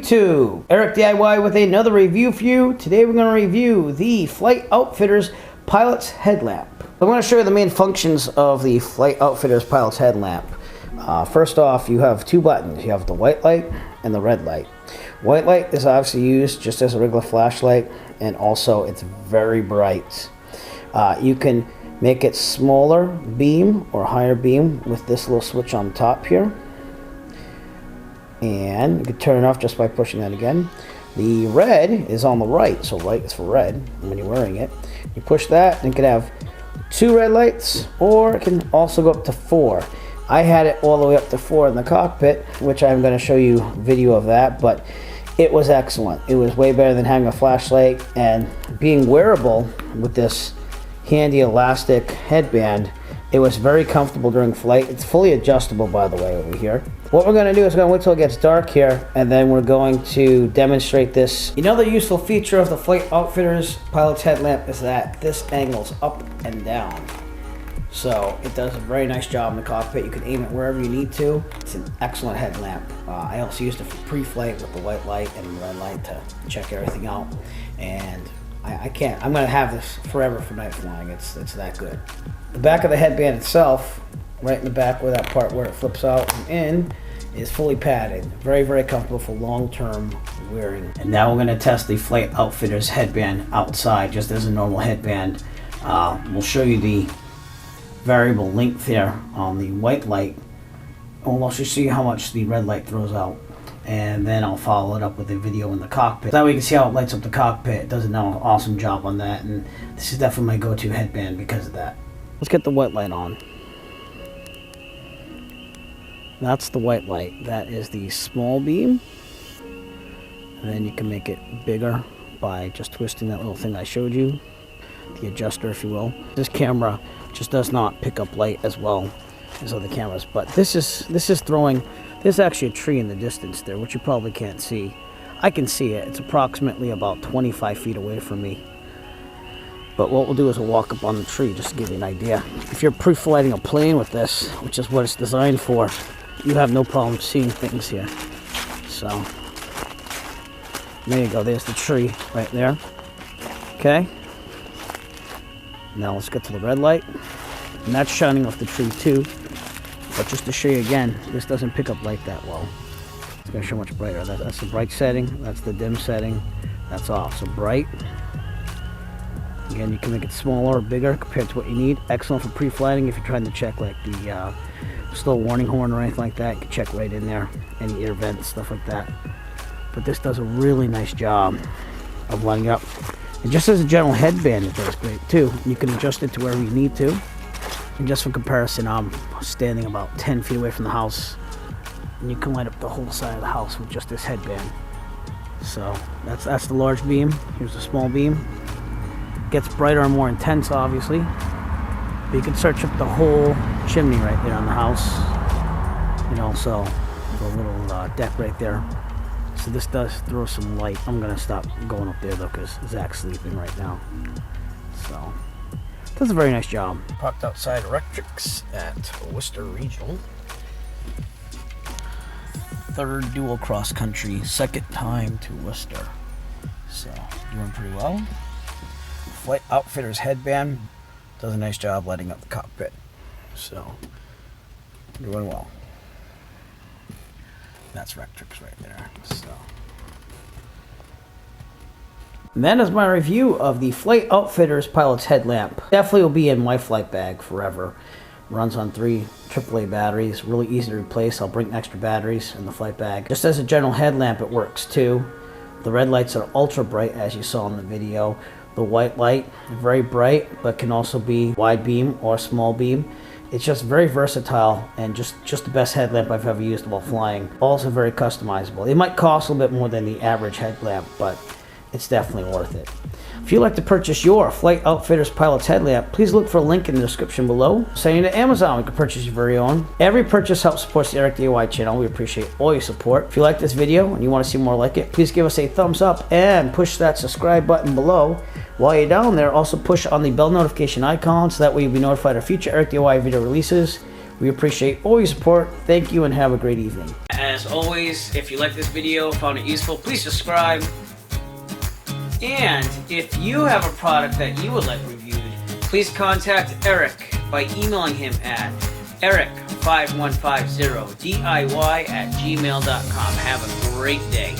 YouTube? Eric DIY with another review for you. Today we're going to review the Flight Outfitters Pilot's Headlamp. I'm going to show you the main functions of the Flight Outfitters Pilot's Headlamp. First off, you have two buttons. You have the white light and the red light. White light is obviously used just as a regular flashlight, and also it's very bright. You can make it smaller beam or higher beam with this little switch on top here. And you can turn it off just by pushing that again. The red is on the right, so right is for red when you're wearing it. You push that and it can have 2 red lights, or it can also go up to 4. I had it all the way up to 4 in the cockpit, which I'm going to show you a video of that, but it was excellent. It was way better than having a flashlight, and being wearable with this handy elastic headband, it was very comfortable during flight. It's fully adjustable, by the way, over here. What we're going to do is we're going to wait till it gets dark here, and then we're going to demonstrate this. Another useful feature of the Flight Outfitters Pilot's Headlamp is that this angles up and down. So it does a very nice job in the cockpit. You can aim it wherever you need to. It's an excellent headlamp. I also used it for pre-flight with the white light and the red light to check everything out. And I'm going to have this forever for night flying. It's that good. The back of the headband itself, right in the back where that part where it flips out and in, is fully padded. Very, very comfortable for long-term wearing. And now we're going to test the Flight Outfitters headband outside, just as a normal headband. We'll show you the variable length there on the white light. I'll also show you how much the red light throws out, and then I'll follow it up with a video in the cockpit. That way you can see how it lights up the cockpit. It does an awesome job on that, and this is definitely my go-to headband because of that. Let's get the white light on. That's the white light. That is the small beam, and then you can make it bigger by just twisting that little thing I showed you, the adjuster, if you will. This camera just does not pick up light as well as other cameras, but this is throwing. There's actually a tree in the distance there, which you probably can't see. I can see it. It's approximately about 25 feet away from me. But what we'll do is we'll walk up on the tree just to give you an idea. If you're pre-flighting a plane with this, which is what it's designed for, you have no problem seeing things here. So there you go. There's the tree right there. Okay. Now let's get to the red light. And that's shining off the tree too. But just to show you again, this doesn't pick up light that well. It's going to show much brighter. That's the bright setting. That's the dim setting. That's off. So bright. Again, you can make it smaller or bigger compared to what you need. Excellent for pre-flighting if you're trying to check like the slow warning horn or anything like that. You can check right in there. Any ear vents, stuff like that. But this does a really nice job of lighting up. And just as a general headband, it does great too. You can adjust it to wherever you need to. And just for comparison, I'm standing about 10 feet away from the house, and you can light up the whole side of the house with just this headband. So that's the large beam. Here's the small beam. Gets brighter and more intense, obviously. But you can search up the whole chimney right there on the house, and also the little deck right there. So this does throw some light. I'm going to stop going up there though because Zach's sleeping right now. So it does a very nice job. Parked outside Electrics at Worcester Regional. Third dual cross country, second time to Worcester. So doing pretty well. Flight Outfitters headband does a nice job lighting up the cockpit. So doing well. That's Rectrix right there. So, and that is my review of the Flight Outfitters Pilot's Headlamp. Definitely will be in my flight bag forever. Runs on 3 AAA batteries. Really easy to replace. I'll bring extra batteries in the flight bag. Just as a general headlamp, it works too. The red lights are ultra bright, as you saw in the video. The white light, very bright, but can also be wide beam or small beam. It's just very versatile and just the best headlamp I've ever used while flying. Also very customizable. It might cost a little bit more than the average headlamp, but it's definitely worth it. If you'd like to purchase your Flight Outfitters Pilot's Headlamp, please look for a link in the description below. Send you to Amazon, you can purchase your very own. Every purchase helps support the Eric DIY channel. We appreciate all your support. If you like this video and you want to see more like it, please give us a thumbs up and push that subscribe button below. While you're down there, also push on the bell notification icon so that way you'll be notified of future Eric DIY video releases. We appreciate all your support. Thank you and have a great evening. As always, if you like this video, found it useful, please subscribe. And if you have a product that you would like reviewed, please contact Eric by emailing him at eric5150diy@gmail.com. Have a great day.